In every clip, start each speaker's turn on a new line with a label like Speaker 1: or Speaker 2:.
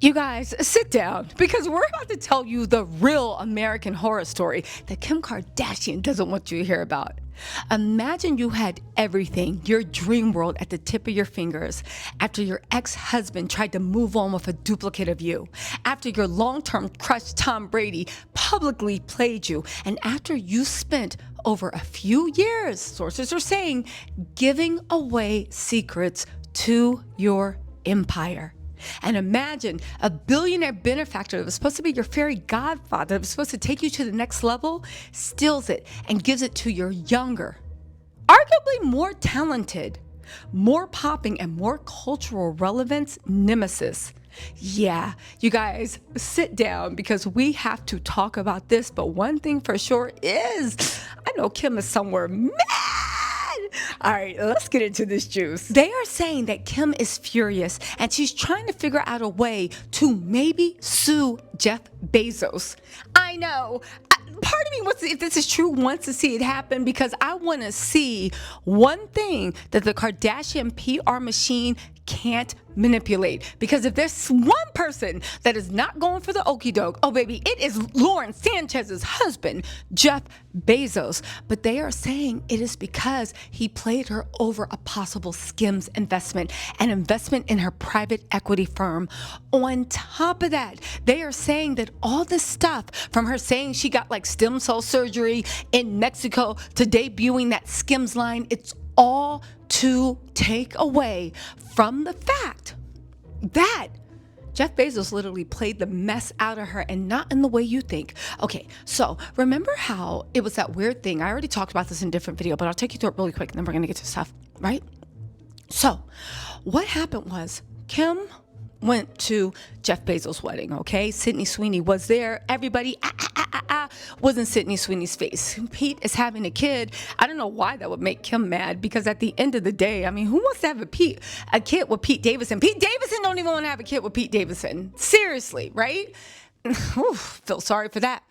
Speaker 1: You guys, sit down because we're about to tell you the real American horror story that Kim Kardashian doesn't want you to hear about. Imagine you had everything, your dream world at the tip of your fingers, after your ex-husband tried to move on with a duplicate of you, after your long-term crush Tom Brady publicly played you, and after you spent over a few years, sources are saying, giving away secrets to your empire. And imagine a billionaire benefactor that was supposed to be your fairy godfather, that was supposed to take you to the next level, steals it and gives it to your younger, arguably more talented, more popping, and more cultural relevance nemesis. Yeah, you guys, sit down because we have to talk about this. But one thing for sure is, I know Kim is somewhere mad. All right, let's get into this juice. They are saying that Kim is furious and she's trying to figure out a way to maybe sue Jeff Bezos. I know. Part of me wants to, if this is true, wants to see it happen because I want to see one thing that the Kardashian PR machine can't manipulate. Because if there's one person that is not going for the okie doke, oh baby, it is Lauren Sanchez's husband, Jeff Bezos. But they are saying it is because he played her over a possible Skims investment, an investment in her private equity firm. On top of that, they are saying that all this stuff, from her saying she got like stem cell surgery in Mexico to debuting that Skims line, it's all to take away from the fact that Jeff Bezos literally played the mess out of her, and not in the way you think. Okay, so remember how it was that weird thing? I already talked about this in a different video, but I'll take you through it really quick and then we're gonna get to stuff, right? So what happened was Kim went to Jeff Bezos' wedding, okay? Sydney Sweeney was there. Everybody was in Sydney Sweeney's face. Pete is having a kid. I don't know why that would make Kim mad, because at the end of the day, I mean, who wants to have a kid with Pete Davidson? Pete Davidson don't even want to have a kid with Pete Davidson. Seriously, right? Feel sorry for that.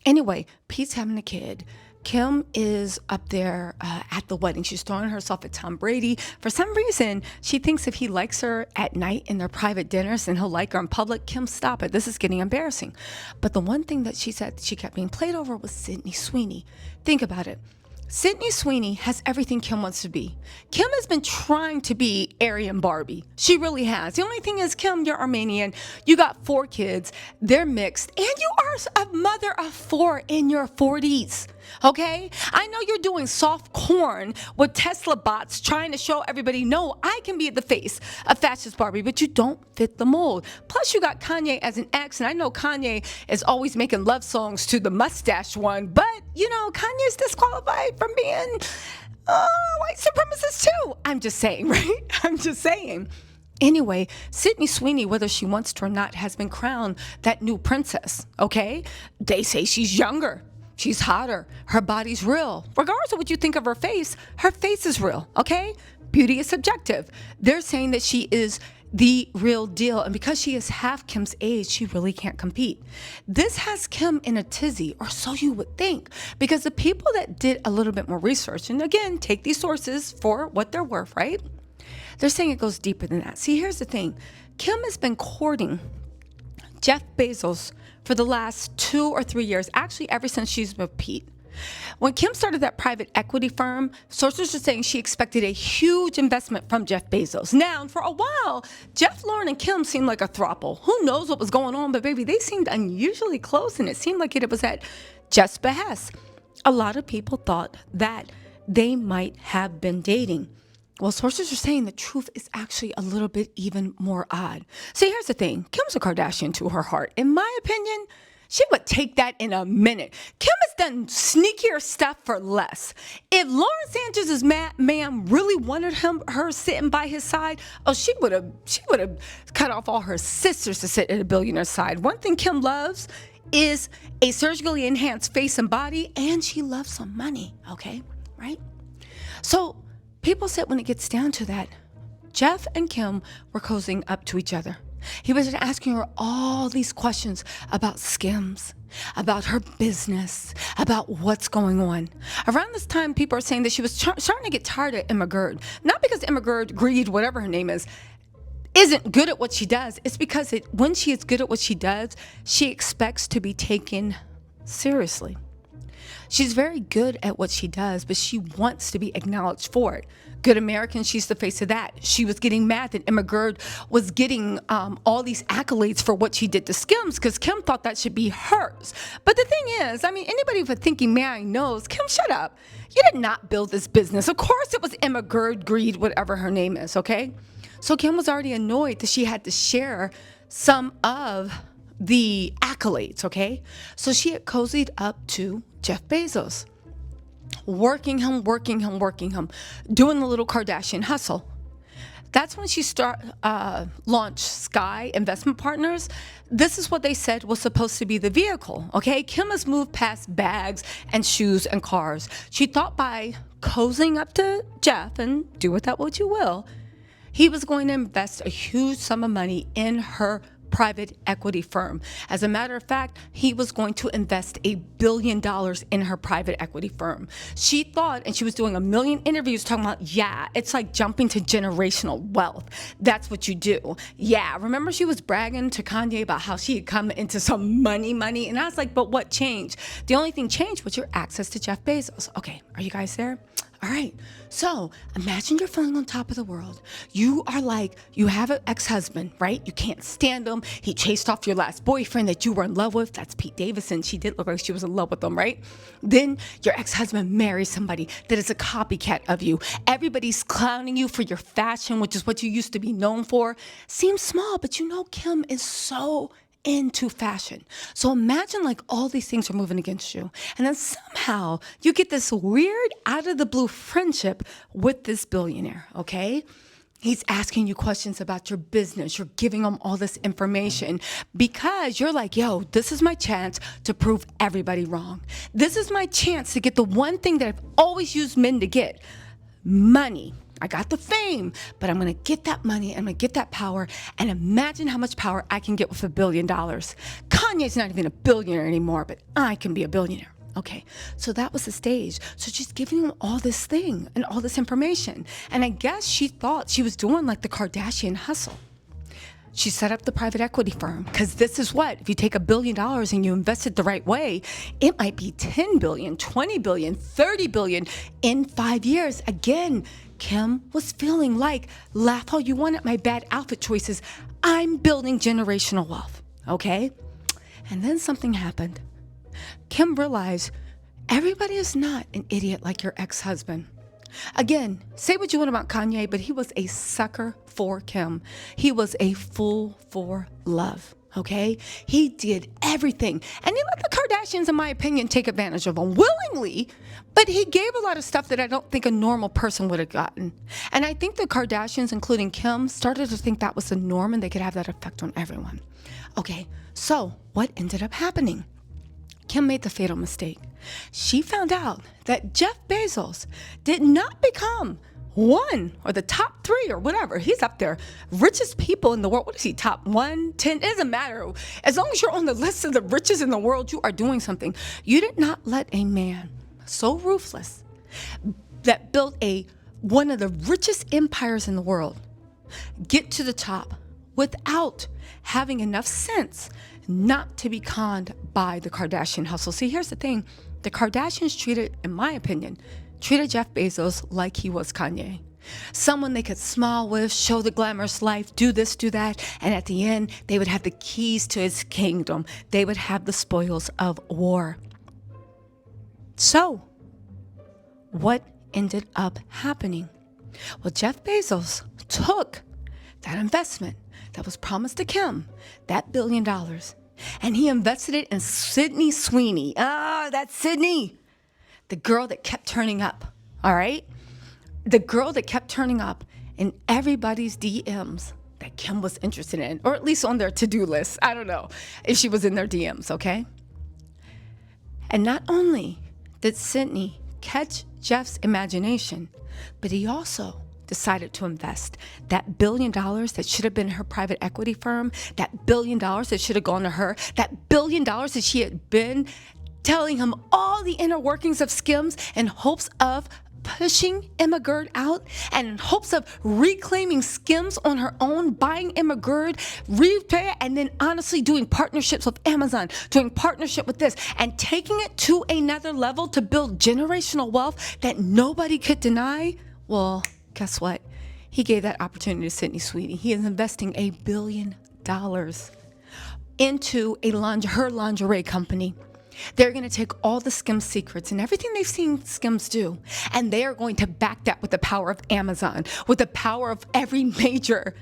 Speaker 1: Anyway, Pete's having a kid. Kim is up there at the wedding. She's throwing herself at Tom Brady. For some reason, she thinks if he likes her at night in their private dinners, then he'll like her in public. Kim, stop it. This is getting embarrassing. But the one thing that she said she kept being played over was Sydney Sweeney. Think about it. Sydney Sweeney has everything Kim wants to be. Kim has been trying to be Aryan Barbie. She really has. The only thing is, Kim, you're Armenian. You got 4 kids. They're mixed. And you are a mother of 4 in your 40s. Okay? I know you're doing soft corn with Tesla bots trying to show everybody, no, I can be the face of fascist Barbie, but you don't fit the mold. Plus, you got Kanye as an ex, and I know Kanye is always making love songs to the mustache one, but, you know, Kanye's disqualified from being white supremacist too. I'm just saying, right? I'm just saying. Anyway, Sydney Sweeney, whether she wants to or not, has been crowned that new princess, okay? They say she's younger. She's hotter. Her body's real. Regardless of what you think of her face is real, okay? Beauty is subjective. They're saying that she is the real deal. And because she is half Kim's age, she really can't compete. This has Kim in a tizzy, or so you would think, because the people that did a little bit more research, and again, take these sources for what they're worth, right? They're saying it goes deeper than that. See, here's the thing. Kim has been courting Jeff Bezos for the last 2 or 3 years, actually ever since she's with Pete. When Kim started that private equity firm, sources are saying she expected a huge investment from Jeff Bezos. Now, for a while, Jeff, Lauren, and Kim seemed like a throuple. Who knows what was going on, but baby, they seemed unusually close, and it seemed like it was at Jeff's behest. A lot of people thought that they might have been dating. Well, sources are saying the truth is actually a little bit even more odd. See, here's the thing. Kim's a Kardashian to her heart. In my opinion, she would take that in a minute. Kim has done sneakier stuff for less. If Lauren Sanchez's man really wanted her sitting by his side, oh, she would have cut off all her sisters to sit at a billionaire's side. One thing Kim loves is a surgically enhanced face and body, and she loves some money, okay? Right? So people said when it gets down to that, Jeff and Kim were cozying up to each other. He was asking her all these questions about Skims, about her business, about what's going on. Around this time, people are saying that she was starting to get tired of Emma Gerd. Not because Emma Gerd, Greed, whatever her name is, isn't good at what she does, it's because when she is good at what she does, she expects to be taken seriously. She's very good at what she does, but she wants to be acknowledged for it. Good American, she's the face of that. She was getting mad that Emma Gerd was getting all these accolades for what she did to Skims because Kim thought that should be hers. But the thing is, I mean, anybody with a thinking man knows, Kim, shut up. You did not build this business. Of course it was Emma Gerd, Greed, whatever her name is, okay? So Kim was already annoyed that she had to share some of the accolades, okay? So she had cozied up to Jeff Bezos, working him, doing the little Kardashian hustle. That's when she launched Sky Investment Partners. This is what they said was supposed to be the vehicle, okay? Kim has moved past bags and shoes and cars. She thought by cozying up to Jeff, and do with that what you will, he was going to invest a huge sum of money in her private equity firm. As a matter of fact, he was going to invest $1 billion in her private equity firm. She thought, and she was doing a million interviews talking about, yeah, it's like jumping to generational wealth. That's what you do. Yeah, remember she was bragging to Kanye about how she had come into some money. And I was like, but what changed? The only thing changed was your access to Jeff Bezos. Okay, are you guys there? All right, so imagine you're feeling on top of the world. You are like, you have an ex-husband, right? You can't stand him. He chased off your last boyfriend that you were in love with. That's Pete Davidson. She did look like she was in love with him, right? Then your ex-husband marries somebody that is a copycat of you. Everybody's clowning you for your fashion, which is what you used to be known for. Seems small, but you know Kim is so into fashion. So imagine like all these things are moving against you. And then somehow you get this weird out of the blue friendship with this billionaire, okay? He's asking you questions about your business. You're giving him all this information because you're like, yo, this is my chance to prove everybody wrong. This is my chance to get the one thing that I've always used men to get, money. I got the fame, but I'm going to get that money. I'm going to get that power. And imagine how much power I can get with $1 billion. Kanye's not even a billionaire anymore, but I can be a billionaire. Okay, so that was the stage. So she's giving him all this thing and all this information. And I guess she thought she was doing like the Kardashian hustle. She set up the private equity firm because this is what, if you take $1 billion and you invest it the right way, it might be 10 billion, 20 billion, 30 billion in 5 years. Again, Kim was feeling like, laugh all you want at my bad outfit choices. I'm building generational wealth, okay? And then something happened. Kim realized everybody is not an idiot like your ex-husband. Again, say what you want about Kanye, but he was a sucker for Kim. He was a fool for love, okay? He did everything. And he let the Kardashians, in my opinion, take advantage of him willingly, but he gave a lot of stuff that I don't think a normal person would have gotten. And I think the Kardashians, including Kim, started to think that was the norm and they could have that effect on everyone. Okay, so what ended up happening? Kim made the fatal mistake. She found out that Jeff Bezos did not become one or the top 3 or whatever. He's up there. Richest people in the world. What is he, top 1, 10? It doesn't matter. As long as you're on the list of the richest in the world, you are doing something. You did not let a man so ruthless that built one of the richest empires in the world get to the top without having enough sense not to be conned by the Kardashian hustle. See, here's the thing. The Kardashians in my opinion, treated Jeff Bezos like he was Kanye. Someone they could smile with, show the glamorous life, do this, do that, and at the end, they would have the keys to his kingdom. They would have the spoils of war. So, what ended up happening? Well, Jeff Bezos took that investment that was promised to Kim, that $1 billion, and he invested it in Sydney Sweeney. That's Sydney. The girl that kept turning up, all right? The girl that kept turning up in everybody's DMs that Kim was interested in, or at least on their to-do list. I don't know if she was in their DMs, okay? And not only did Sydney catch Jeff's imagination, but he also decided to invest that $1 billion that should have been her private equity firm, that $1 billion that should have gone to her, that $1 billion that she had been telling him all the inner workings of Skims in hopes of pushing Emma Gerd out and in hopes of reclaiming Skims on her own, buying Emma Gerd, repair, and then honestly doing partnerships with Amazon, doing partnership with this, and taking it to another level to build generational wealth that nobody could deny? Well, guess what? He gave that opportunity to Sydney Sweeney. He is investing $1 billion into her lingerie company. They're going to take all the Skims secrets and everything they've seen Skims do, and they are going to back that with the power of Amazon, with the power of every major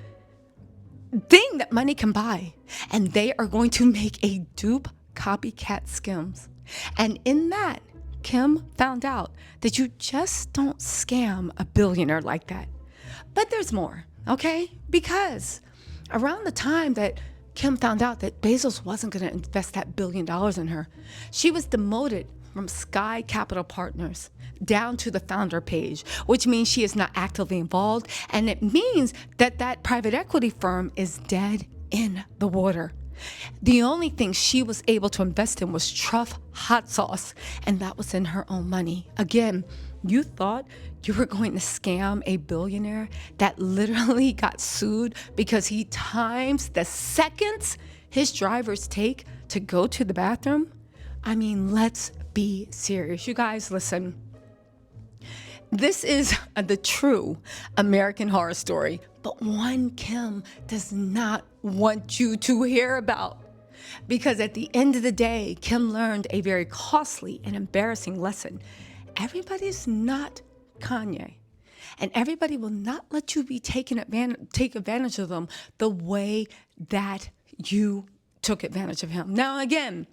Speaker 1: thing that money can buy. And they are going to make a dupe copycat Skims. And in that, Kim found out that you just don't scam a billionaire like that. But there's more, okay? Because around the time that Kim found out that Bezos wasn't going to invest that $1 billion in her, she was demoted from Sky Capital Partners down to the founder page, which means she is not actively involved, and it means that that private equity firm is dead in the water. The only thing she was able to invest in was Truff hot sauce, and that was in her own money. Again, you thought you were going to scam a billionaire that literally got sued because he times the seconds his drivers take to go to the bathroom? I mean, let's be serious. You guys, listen. This is the true American Horror Story, but one Kim does not want you to hear about. Because at the end of the day, Kim learned a very costly and embarrassing lesson. Everybody's not Kanye, and everybody will not let you take advantage of them the way that you took advantage of him. Now, again,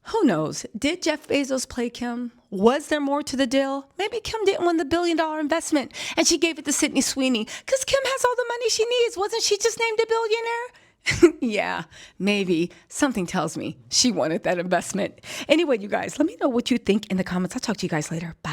Speaker 1: who knows? Did Jeff Bezos play Kim? Was there more to the deal? Maybe Kim didn't win the $1 billion investment and she gave it to Sydney Sweeney because Kim has all the money she needs. Wasn't she just named a billionaire? Yeah, maybe. Something tells me she wanted that investment. Anyway, you guys, let me know what you think in the comments. I'll talk to you guys later. Bye.